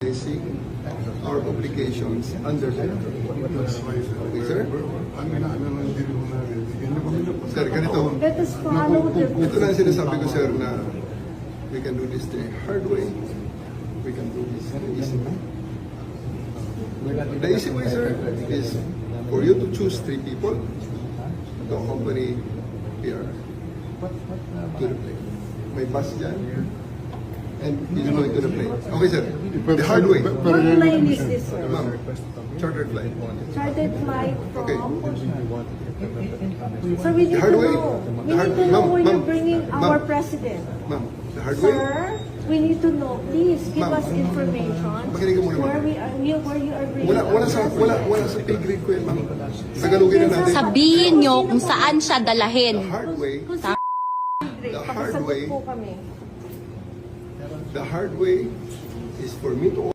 Facing our obligations under the law. Okay, sir? Sir, ganito. Let us follow the Ito na ang sinasabi ko, sir, na we can do this the hard way. We can do this the easy way. The easy way, sir, is for you to choose 3 people to accompany here to the plane. May bus dyan. And he's going to the plane. Okay, sir. The hard way. What plane is this, sir? Ma'am, chartered flight. Chartered flight Okay. from? So we need hard to way. know. We The hard- need to know ma'am, where you're ma'am, bringing our ma'am. president. Ma'am, the hard way. Sir, we need to know. Please give Ma'am. us information Makinig ka muna, ma'am. where you are bringing Wala sa pay grade ko yan, ma'am. Tagalogin na natin. Sabihin nyo kung saan siya The dalahin. hard way, Kung the hard pakisagot way, po kami. the hard way is for me to